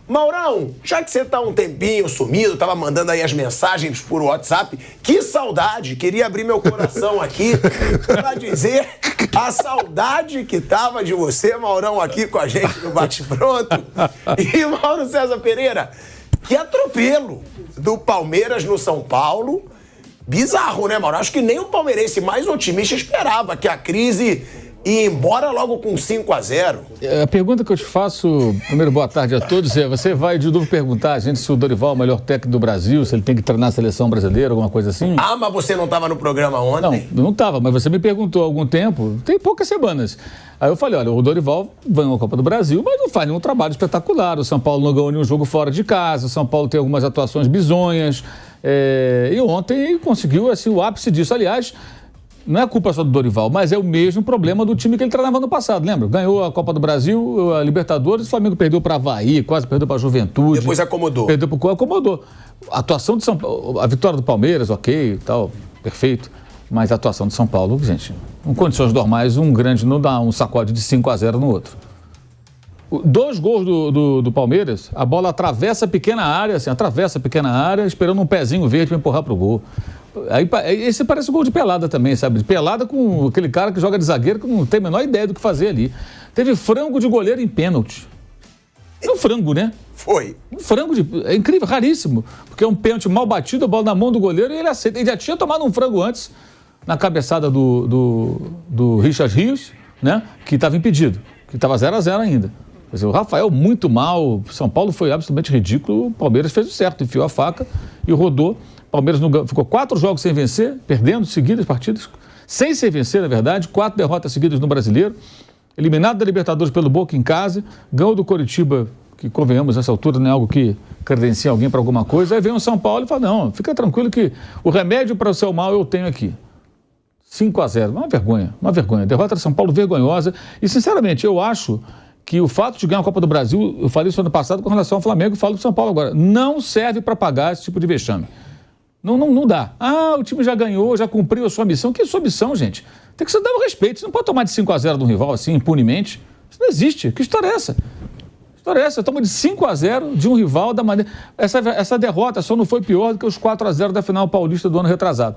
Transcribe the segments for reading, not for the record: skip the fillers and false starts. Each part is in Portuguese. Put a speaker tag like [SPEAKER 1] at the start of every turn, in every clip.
[SPEAKER 1] Maurão, já que você tá um tempinho sumido, tava mandando aí as mensagens por WhatsApp, que saudade, queria abrir meu coração aqui pra dizer a saudade que tava de você, Maurão, aqui com a gente no Bate-Pronto. E Mauro César Pereira, que atropelo do Palmeiras no São Paulo. Bizarro, né, Mauro? Acho que nem o palmeirense mais otimista esperava que a crise ia embora logo com 5-0.
[SPEAKER 2] A pergunta que eu te faço, primeiro, boa tarde a todos, você vai de novo perguntar a gente se o Dorival é o melhor técnico do Brasil, se ele tem que treinar a seleção brasileira, alguma coisa assim?
[SPEAKER 1] Ah, mas você não estava no programa ontem?
[SPEAKER 2] Não estava, mas você me perguntou há algum tempo, tem poucas semanas. Aí eu falei, olha, o Dorival ganhou a Copa do Brasil, mas não faz nenhum trabalho espetacular. O São Paulo não ganhou nenhum jogo fora de casa, o São Paulo tem algumas atuações bizonhas, e ontem conseguiu assim, o ápice disso. Aliás, não é culpa só do Dorival, mas é o mesmo problema do time que ele treinava no passado, lembra? Ganhou a Copa do Brasil, a Libertadores, o Flamengo perdeu para Avaí, quase perdeu para a Juventude.
[SPEAKER 1] Depois acomodou.
[SPEAKER 2] Acomodou. A atuação de São Paulo, a vitória do Palmeiras, ok, tal, perfeito. Mas a atuação de São Paulo, gente, em condições normais, um grande não dá um sacode de 5-0 no outro. 2 gols do Palmeiras, a bola atravessa a pequena área, esperando um pezinho verde para empurrar para o gol. Aí, esse parece gol de pelada também, sabe? Pelada com aquele cara que joga de zagueiro que não tem a menor ideia do que fazer ali. Teve frango de goleiro em pênalti. É um frango, né?
[SPEAKER 1] Foi.
[SPEAKER 2] Um frango é incrível, raríssimo. Porque é um pênalti mal batido, a bola na mão do goleiro e ele aceita. Ele já tinha tomado um frango antes, na cabeçada do Richard Rios, né? Que estava impedido, que estava 0-0 ainda. Quer dizer, o Rafael muito mal, São Paulo foi absolutamente ridículo, o Palmeiras fez o certo, enfiou a faca e rodou. O Palmeiras ficou 4 jogos sem vencer, perdendo seguidas partidas, sem se vencer, na verdade, 4 derrotas seguidas no Brasileiro, eliminado da Libertadores pelo Boca em casa, ganhou do Coritiba, que convenhamos, nessa altura não é algo que credencia alguém para alguma coisa, aí vem o São Paulo e fala, não, fica tranquilo que o remédio para o seu mal eu tenho aqui. 5-0, uma vergonha, derrota de São Paulo vergonhosa, e sinceramente eu acho que o fato de ganhar a Copa do Brasil, eu falei isso ano passado com relação ao Flamengo, falo do São Paulo agora, não serve para pagar esse tipo de vexame. Não dá. Ah, o time já ganhou, já cumpriu a sua missão. Que sua missão, gente? Tem que se dar o respeito. Você não pode tomar de 5-0 de um rival assim, impunemente. Isso não existe. Que história é essa? Que história é essa? Toma de 5-0 de um rival da maneira... Essa derrota só não foi pior do que os 4-0 da final paulista do ano retrasado.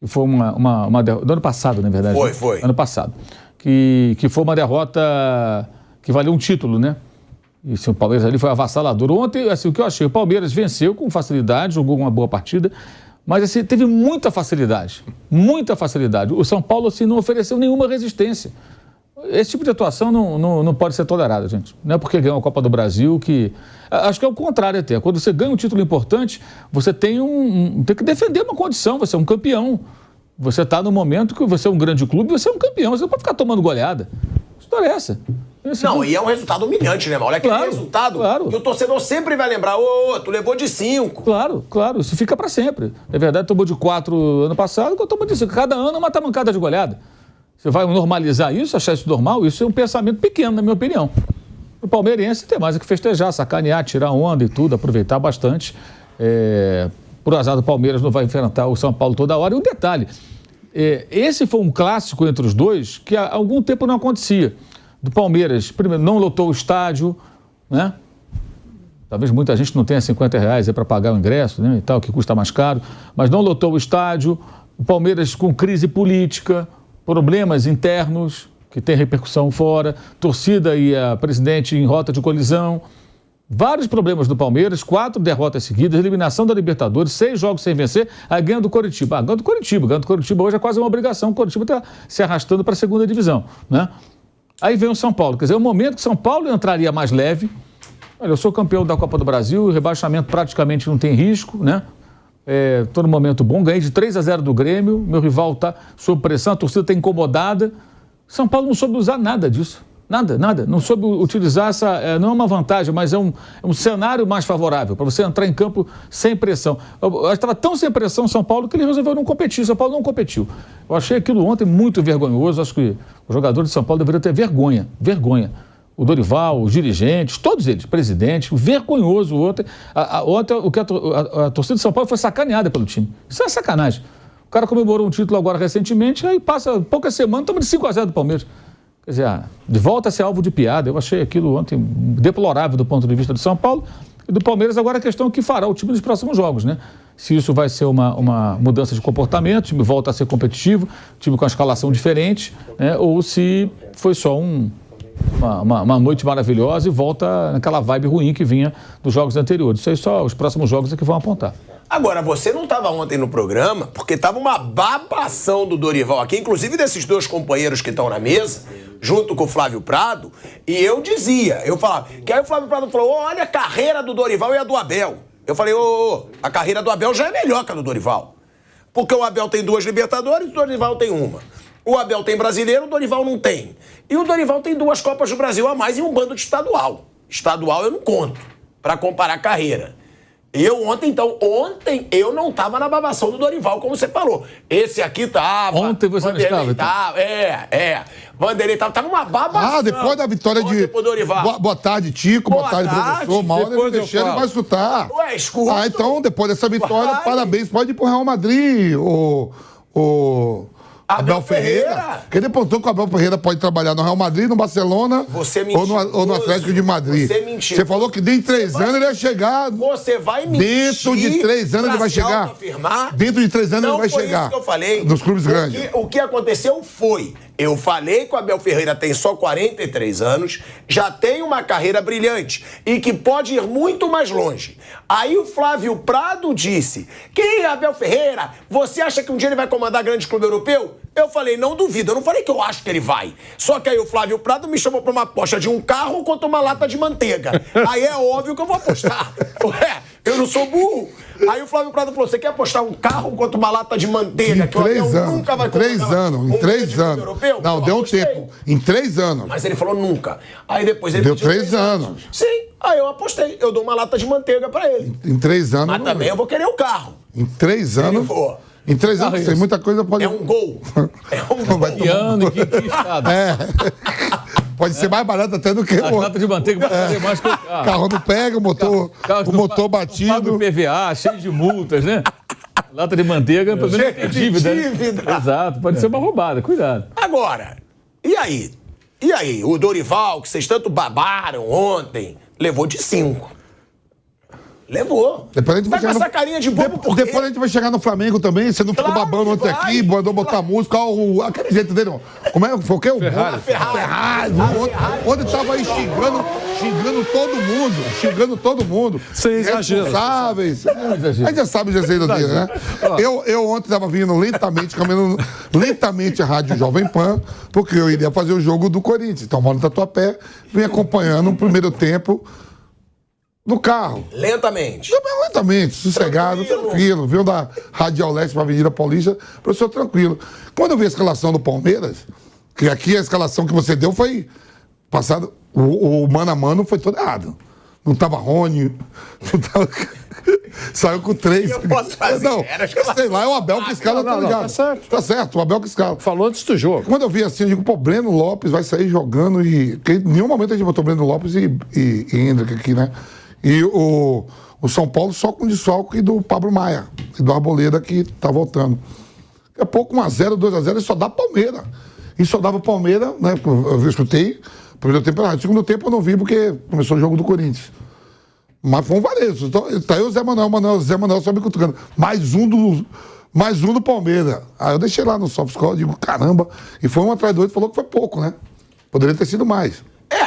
[SPEAKER 2] Que foi uma derrota... Do ano passado, na verdade.
[SPEAKER 1] Foi.
[SPEAKER 2] Ano passado. Que foi uma derrota que valeu um título, né? E o Palmeiras ali foi avassalador. Ontem, assim, o que eu achei, o Palmeiras venceu com facilidade, jogou uma boa partida, mas assim, teve muita facilidade. O São Paulo assim, não ofereceu nenhuma resistência. Esse tipo de atuação não pode ser tolerada, gente. Não é porque ganhou a Copa do Brasil que... Acho que é o contrário até. Quando você ganha um título importante, você tem que defender uma condição, você é um campeão. Você está no momento que você é um grande clube, você é um campeão. Você não pode ficar tomando goleada. Que história é essa?
[SPEAKER 1] Não, e é um resultado humilhante, né, Mauro? Olha aquele resultado que o torcedor sempre vai lembrar. Tu levou de 5.
[SPEAKER 2] Claro, isso fica para sempre. Na verdade, tomou de 4 ano passado, tomou de 5. Cada ano uma tamancada de goleada. Você vai normalizar isso, achar isso normal? Isso é um pensamento pequeno, na minha opinião. O palmeirense tem mais o que festejar, sacanear, tirar onda e tudo, aproveitar bastante. Por azar do Palmeiras não vai enfrentar o São Paulo toda hora. E um detalhe, esse foi um clássico entre os dois que há algum tempo não acontecia. Do Palmeiras, primeiro, não lotou o estádio, né? Talvez muita gente não tenha R$50 para pagar o ingresso, né, e tal, que custa mais caro, mas não lotou o estádio. O Palmeiras com crise política, problemas internos, que tem repercussão fora, torcida e a presidente em rota de colisão, vários problemas do Palmeiras, 4 derrotas seguidas, eliminação da Libertadores, 6 jogos sem vencer, aí ganha do Coritiba. Ganha do Coritiba hoje é quase uma obrigação, o Coritiba está se arrastando para a segunda divisão, né? Aí vem o São Paulo, quer dizer, é o momento que São Paulo entraria mais leve. Olha, eu sou campeão da Copa do Brasil, o rebaixamento praticamente não tem risco, né? Estou no momento bom, ganhei de 3-0 do Grêmio, meu rival está sob pressão, a torcida está incomodada. São Paulo não soube usar nada disso, nada, não soube utilizar essa, não é uma vantagem, mas é um cenário mais favorável para você entrar em campo sem pressão. Eu estava tão sem pressão São Paulo que ele resolveu não competir, São Paulo não competiu. Eu achei aquilo ontem muito vergonhoso, acho que os jogadores de São Paulo deveriam ter vergonha. O Dorival, os dirigentes, todos eles, presidente, vergonhoso ontem. Ontem a torcida de São Paulo foi sacaneada pelo time. Isso é sacanagem. O cara comemorou um título agora recentemente, aí passa poucas semanas, toma de 5-0 do Palmeiras. Quer dizer, de volta a ser alvo de piada. Eu achei aquilo ontem deplorável do ponto de vista do São Paulo e do Palmeiras. Agora a questão é o que fará o time nos próximos jogos, né? Se isso vai ser uma mudança de comportamento, o time volta a ser competitivo, o time com a escalação diferente, né? Ou se foi só uma noite maravilhosa e volta naquela vibe ruim que vinha dos jogos anteriores. Isso aí só os próximos jogos é que vão apontar.
[SPEAKER 1] Agora, você não estava ontem no programa porque estava uma babação do Dorival aqui, inclusive desses dois companheiros que estão na mesa, junto com o Flávio Prado, e eu falava, que aí o Flávio Prado falou, olha a carreira do Dorival e a do Abel. Eu falei, a carreira do Abel já é melhor que a do Dorival. Porque o Abel tem 2 Libertadores e o Dorival tem 1. O Abel tem brasileiro, o Dorival não tem. E o Dorival tem 2 Copas do Brasil a mais e um bando de estadual. Estadual eu não conto, para comparar carreira. Ontem eu não tava na babação do Dorival, como você falou. Esse aqui tava.
[SPEAKER 2] Ontem você não estava, então.
[SPEAKER 1] Vanderlei tava uma babação.
[SPEAKER 3] Depois da vitória de Dorival. Boa tarde, Tico. Boa tarde, professor. Uma hora ele mexendo e vai escutar.
[SPEAKER 1] Ué, escuta.
[SPEAKER 3] Então, depois dessa vitória, parabéns. Pode ir pro Real Madrid, o Abel Ferreira. Porque ele apontou que o Abel Ferreira pode trabalhar no Real Madrid, no Barcelona ou no Atlético de Madrid.
[SPEAKER 1] Você mentiu.
[SPEAKER 3] Você falou que dentro de 3 anos ele ia chegar.
[SPEAKER 1] Você vai mentir.
[SPEAKER 3] Dentro de 3 anos ele vai chegar. Dentro de 3 anos ele vai chegar.
[SPEAKER 1] Isso que eu falei.
[SPEAKER 3] Nos clubes grandes.
[SPEAKER 1] O que aconteceu foi... Eu falei que o Abel Ferreira tem só 43 anos, já tem uma carreira brilhante e que pode ir muito mais longe. Aí o Flávio Prado disse que Abel Ferreira, você acha que um dia ele vai comandar grande clube europeu? Eu falei, não duvido. Eu não falei que eu acho que ele vai. Só que aí o Flávio Prado me chamou pra uma aposta de um carro contra uma lata de manteiga. Aí é óbvio que eu vou apostar. Ué, eu não sou burro. Aí o Flávio Prado falou, você quer apostar um carro contra uma lata de manteiga?
[SPEAKER 3] Que o Abel nunca vai comandar em 3 anos. Europeu? Não, deu um tempo. Em 3 anos.
[SPEAKER 1] Mas ele falou nunca. Aí depois ele
[SPEAKER 3] deu 3 anos.
[SPEAKER 1] Sim. Aí eu apostei. Eu dou uma lata de manteiga pra ele.
[SPEAKER 3] Em 3 anos.
[SPEAKER 1] Mas também eu vou querer o carro.
[SPEAKER 3] Em 3 anos. Em 3 anos, tem muita coisa pode...
[SPEAKER 1] É um gol.
[SPEAKER 2] Que ano, que estado.
[SPEAKER 3] Pode ser mais barato até do que
[SPEAKER 2] a lata de manteiga pode ser mais que o carro.
[SPEAKER 3] Carro não pega, o motor batido.
[SPEAKER 2] Paga o PVA, cheio de multas, né? Lata de manteiga, pelo menos tem dívida. Exato, pode ser uma roubada, cuidado.
[SPEAKER 1] Agora, e aí? E aí? O Dorival, que vocês tanto babaram ontem, levou de 5. Levou.
[SPEAKER 3] Depois a gente
[SPEAKER 1] vai com essa carinha de bobo por quê?
[SPEAKER 3] Depois a gente vai chegar no Flamengo também. Você não ficou babando ontem aqui, mandou botar música. Aquele jeito dele, não. Como é? Foi o quê? Ferrari. Ontem tava aí xingando todo mundo.
[SPEAKER 4] Sem exagero.
[SPEAKER 3] Responsáveis. A gente já sabe o jeito dele, né? Eu ontem tava vindo caminhando lentamente a Rádio Jovem Pan, porque eu iria fazer o jogo do Corinthians. Então, moro no Tatuapé, vim acompanhando o primeiro tempo no carro.
[SPEAKER 1] Lentamente,
[SPEAKER 3] sossegado, tranquilo. Viu da Radial Leste para a Avenida Paulista, professor, tranquilo. Quando eu vi a escalação do Palmeiras, que aqui a escalação que você deu foi passado, o mano a mano foi todo errado. Não tava Rony, não tava... Saiu com 3.
[SPEAKER 1] Eu posso fazer.
[SPEAKER 3] Não, sei lá, é o Abel que escala, tá ligado? Tá certo, o Abel que escala.
[SPEAKER 4] Falou antes do jogo.
[SPEAKER 3] Quando eu vi assim, eu digo, pô, Breno Lopes vai sair jogando e... Porque em nenhum momento a gente botou Breno Lopes e Hendrick aqui, né? E o São Paulo só com desfalque do Pablo Maia e do Arboleda que tá voltando. Daqui a pouco 1x0, 2x0, e só dá Palmeiras. E só dava Palmeiras, né? Eu escutei, primeiro tempo errado. Segundo tempo eu não vi porque começou o jogo do Corinthians. Mas foi um varejo. Então, tá aí o Zé Manuel só me cutucando. Mais um do Palmeiras. Aí eu deixei lá no SoftScore, digo, caramba. E foi um atrás do outro, falou que foi pouco, né? Poderia ter sido mais.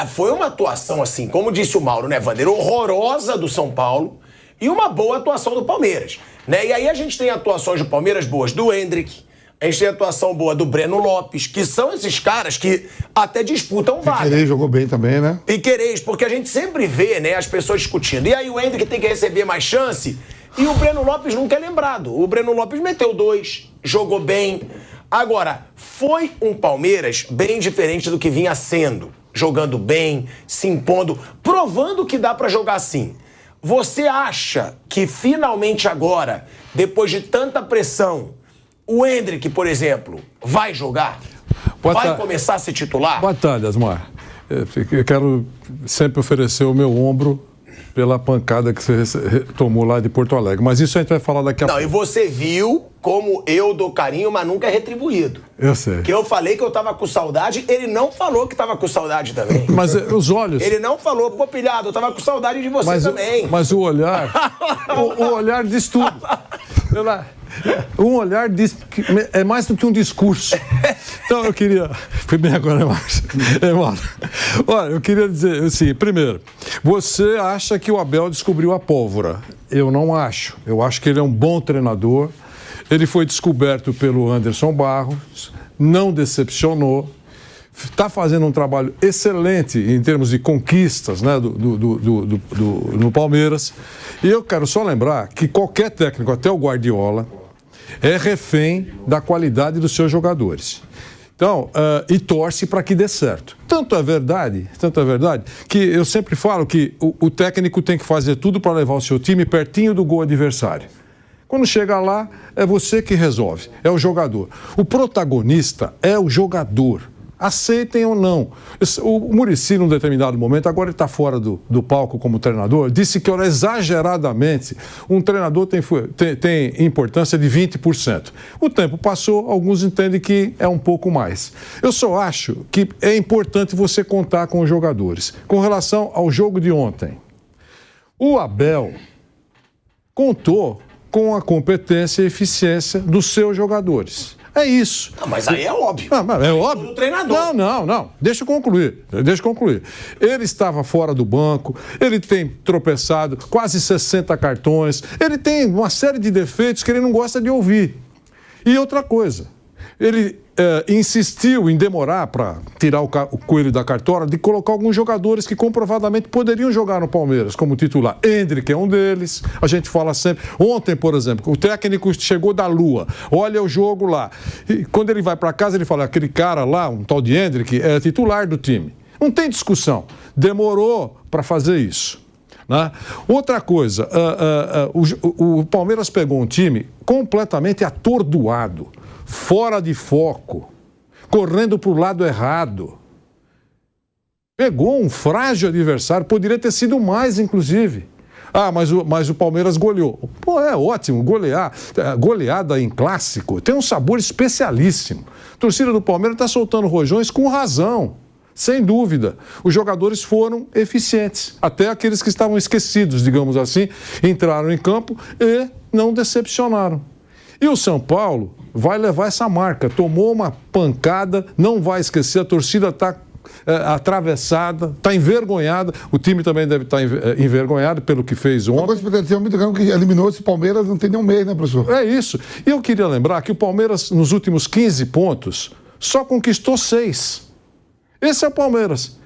[SPEAKER 1] Foi uma atuação assim, como disse o Mauro, né, Vander, horrorosa do São Paulo e uma boa atuação do Palmeiras, né? E aí a gente tem atuações do Palmeiras boas do Hendrick, a gente tem atuação boa do Breno Lopes, que são esses caras que até disputam vaga.
[SPEAKER 3] Piquerez jogou bem também, né?
[SPEAKER 1] Piquerez, porque a gente sempre vê, né, as pessoas discutindo. E aí o Hendrick tem que receber mais chance e o Breno Lopes nunca é lembrado. O Breno Lopes meteu 2, jogou bem. Agora, foi um Palmeiras bem diferente do que vinha sendo. Jogando bem, se impondo, provando que dá pra jogar assim. Você acha que finalmente agora, depois de tanta pressão, o Hendrick, por exemplo, vai jogar? Vai começar a ser titular?
[SPEAKER 4] Boa tarde, Asmar. Eu quero sempre oferecer o meu ombro pela pancada que você tomou lá de Porto Alegre. Mas isso a gente vai falar daqui a pouco.
[SPEAKER 1] Não, e você viu como eu dou carinho, mas nunca é retribuído.
[SPEAKER 4] Eu sei.
[SPEAKER 1] Que eu falei que eu tava com saudade, ele não falou que tava com saudade também.
[SPEAKER 4] Mas os olhos...
[SPEAKER 1] Ele não falou, pô, pilhado, eu tava com saudade de você também.
[SPEAKER 4] Mas o olhar... o olhar diz tudo. Um olhar diz que é mais do que um discurso. Então eu queria... Foi bem agora, Marcos. Olha, eu queria dizer assim, primeiro, você acha que o Abel descobriu a pólvora. Eu não acho. Eu acho que ele é um bom treinador. Ele foi descoberto pelo Anderson Barros, não decepcionou, está fazendo um trabalho excelente em termos de conquistas, né, no Palmeiras. E eu quero só lembrar que qualquer técnico, até o Guardiola, é refém da qualidade dos seus jogadores. Então, e torce para que dê certo. Tanto é verdade, que eu sempre falo que o técnico tem que fazer tudo para levar o seu time pertinho do gol adversário. Quando chega lá, é você que resolve, é o jogador. O protagonista é o jogador. Aceitem ou não. O Muricy, num determinado momento, agora ele está fora do palco como treinador, disse que, exageradamente, um treinador tem importância de 20%. O tempo passou, alguns entendem que é um pouco mais. Eu só acho que é importante você contar com os jogadores. Com relação ao jogo de ontem, o Abel contou com a competência e eficiência dos seus jogadores. É isso.
[SPEAKER 1] Não, mas aí é óbvio.
[SPEAKER 4] É óbvio.
[SPEAKER 1] Do treinador.
[SPEAKER 4] Não. Deixa eu concluir. Ele estava fora do banco, ele tem tropeçado, quase 60 cartões, ele tem uma série de defeitos que ele não gosta de ouvir. E outra coisa, ele insistiu em demorar para tirar o coelho da cartola de colocar alguns jogadores que comprovadamente poderiam jogar no Palmeiras como titular. Endrick é um deles, a gente fala sempre. Ontem, por exemplo, o técnico chegou da Lua, olha o jogo lá. E quando ele vai para casa, ele fala, aquele cara lá, um tal de Endrick, é titular do time. Não tem discussão. Demorou para fazer isso. Né? Outra coisa, o Palmeiras pegou um time completamente atordoado, fora de foco, correndo para o lado errado. Pegou um frágil adversário, poderia ter sido mais, inclusive. Mas o Palmeiras goleou. Pô, é ótimo, goleada em clássico tem um sabor especialíssimo. A torcida do Palmeiras está soltando rojões com razão, sem dúvida. Os jogadores foram eficientes, até aqueles que estavam esquecidos, digamos assim, entraram em campo e não decepcionaram. E o São Paulo vai levar essa marca. Tomou uma pancada, não vai esquecer, a torcida está atravessada, está envergonhada. O time também deve estar envergonhado pelo que fez ontem.
[SPEAKER 3] Uma coisa que tem muito grande que eliminou esse Palmeiras não tem nem um mês, né, professor?
[SPEAKER 4] É isso. E eu queria lembrar que o Palmeiras, nos últimos 15 pontos, só conquistou 6. Esse é o Palmeiras.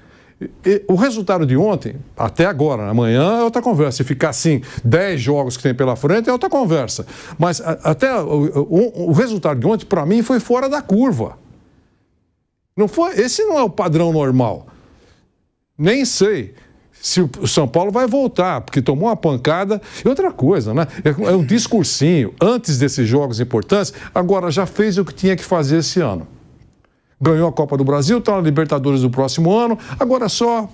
[SPEAKER 4] O resultado de ontem, até agora, amanhã é outra conversa. Se ficar assim, 10 jogos que tem pela frente, é outra conversa. Mas até o resultado de ontem, para mim, foi fora da curva. Não foi, esse não é o padrão normal. Nem sei se o São Paulo vai voltar, porque tomou uma pancada. E outra coisa, né? É um discursinho. Antes desses jogos importantes, agora já fez o que tinha que fazer esse ano. Ganhou a Copa do Brasil, está na Libertadores do próximo ano. Agora é só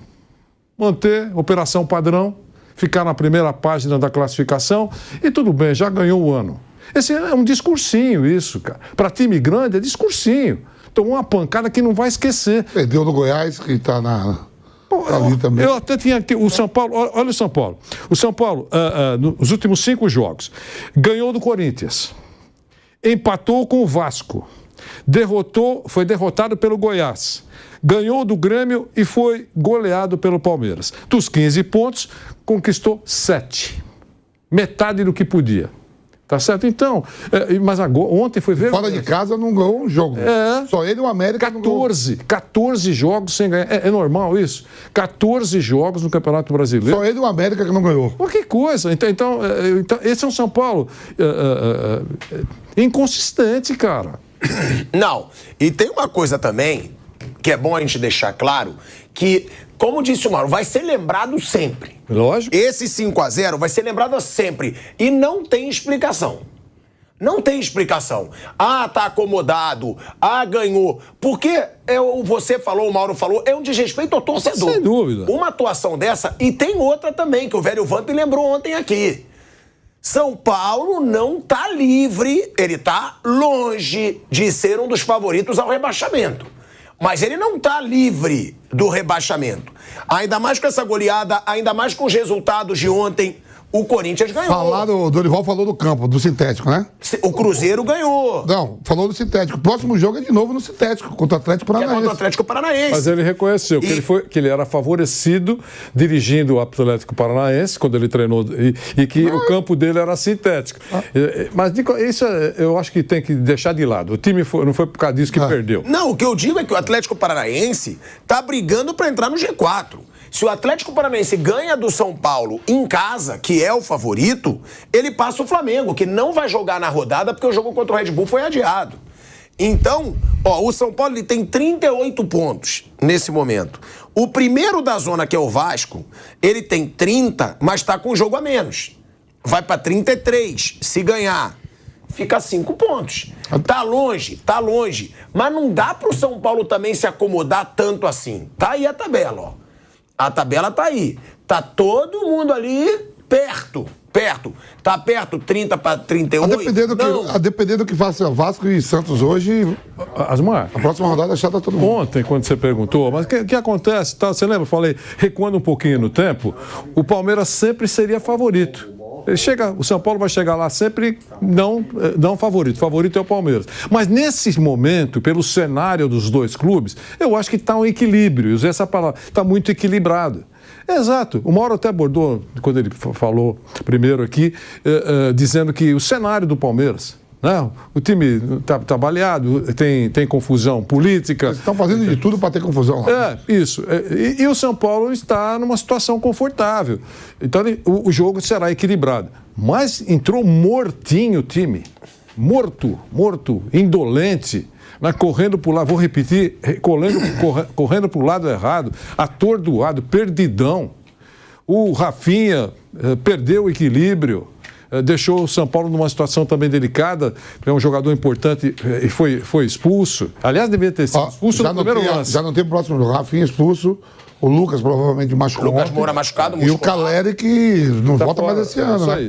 [SPEAKER 4] manter operação padrão, ficar na primeira página da classificação e tudo bem, já ganhou o ano. Esse é um discursinho isso, cara. Para time grande é discursinho. Tomou uma pancada que não vai esquecer.
[SPEAKER 3] Perdeu no Goiás, que está ali também.
[SPEAKER 4] Eu até tinha aqui o São Paulo, olha o São Paulo. O São Paulo, nos últimos 5 jogos, ganhou do Corinthians, empatou com o Vasco, foi derrotado pelo Goiás, ganhou do Grêmio e foi goleado pelo Palmeiras. Dos 15 pontos, conquistou 7. Metade do que podia. Tá certo? Então, mas agora, ontem foi ver.
[SPEAKER 3] Fora de casa não ganhou um jogo. Só ele e o América.
[SPEAKER 4] 14 jogos sem ganhar. É normal isso? 14 jogos no Campeonato Brasileiro.
[SPEAKER 3] Só ele e o América que não ganhou.
[SPEAKER 4] Pô, que coisa. Então, esse é um São Paulo inconsistente, cara.
[SPEAKER 1] Não. E tem uma coisa também que é bom a gente deixar claro, que, como disse o Mauro, vai ser lembrado sempre.
[SPEAKER 4] Lógico.
[SPEAKER 1] Esse 5-0 vai ser lembrado sempre. E não tem explicação. Não tem explicação. Ah, tá acomodado. Ah, ganhou. Porque você falou, o Mauro falou, é um desrespeito ao torcedor.
[SPEAKER 4] Sem dúvida.
[SPEAKER 1] Uma atuação dessa, e tem outra também, que o velho Vamp lembrou ontem aqui. São Paulo não tá livre, ele tá longe de ser um dos favoritos ao rebaixamento. Mas ele não tá livre do rebaixamento. Ainda mais com essa goleada, ainda mais com os resultados de ontem. O Corinthians ganhou.
[SPEAKER 3] O Dorival falou do campo, do sintético, né?
[SPEAKER 1] O Cruzeiro ganhou.
[SPEAKER 3] Não, falou do sintético. O próximo jogo é de novo no sintético, contra o Atlético Paranaense.
[SPEAKER 1] Contra o Atlético Paranaense.
[SPEAKER 4] Mas ele reconheceu que ele era favorecido dirigindo o Atlético Paranaense, quando ele treinou, e que o campo dele era sintético. Mas isso eu acho que tem que deixar de lado. O time não foi por causa disso que perdeu.
[SPEAKER 1] Não, o que eu digo é que o Atlético Paranaense tá brigando para entrar no G4. Se o Atlético Paranaense ganha do São Paulo em casa, que é o favorito, ele passa o Flamengo, que não vai jogar na rodada porque o jogo contra o Red Bull foi adiado. Então, o São Paulo ele tem 38 pontos nesse momento. O primeiro da zona, que é o Vasco, ele tem 30, mas tá com um jogo a menos. Vai para 33, se ganhar. Fica 5 pontos. Tá longe. Mas não dá pro São Paulo também se acomodar tanto assim. Tá aí a tabela, ó. A tabela tá aí. Tá todo mundo ali perto. Tá perto, 30 para 38.
[SPEAKER 3] A depender do que faça Vasco e Santos hoje,
[SPEAKER 4] Asmar,
[SPEAKER 3] a próxima rodada é chata todo mundo.
[SPEAKER 4] Ontem, quando você perguntou, mas o que acontece? Tá, você lembra? Eu falei, recuando um pouquinho no tempo, o Palmeiras sempre seria favorito. O São Paulo vai chegar lá sempre não favorito. Favorito é o Palmeiras. Mas nesse momento, pelo cenário dos dois clubes, eu acho que está um equilíbrio. Eu usei essa palavra. Está muito equilibrado. Exato. O Mauro até abordou, quando ele falou primeiro aqui, dizendo que o cenário do Palmeiras, né? O time está baleado, tem confusão política.
[SPEAKER 3] Eles estão fazendo de tudo para ter confusão lá.
[SPEAKER 4] Isso. E o São Paulo está numa situação confortável. Então o jogo será equilibrado. Mas entrou mortinho o time. Morto, indolente. Correndo para o lado, vou repetir, correndo para o lado errado, atordoado, perdidão. O Rafinha perdeu o equilíbrio. Deixou o São Paulo numa situação também delicada, é um jogador importante e foi expulso. Aliás, devia ter sido expulso no primeiro lance.
[SPEAKER 3] Já não tem o próximo jogo. Rafinha expulso, o Lucas provavelmente machucou.
[SPEAKER 1] Lucas Moura machucado,
[SPEAKER 3] e o Caleri que não volta mais esse ano, né?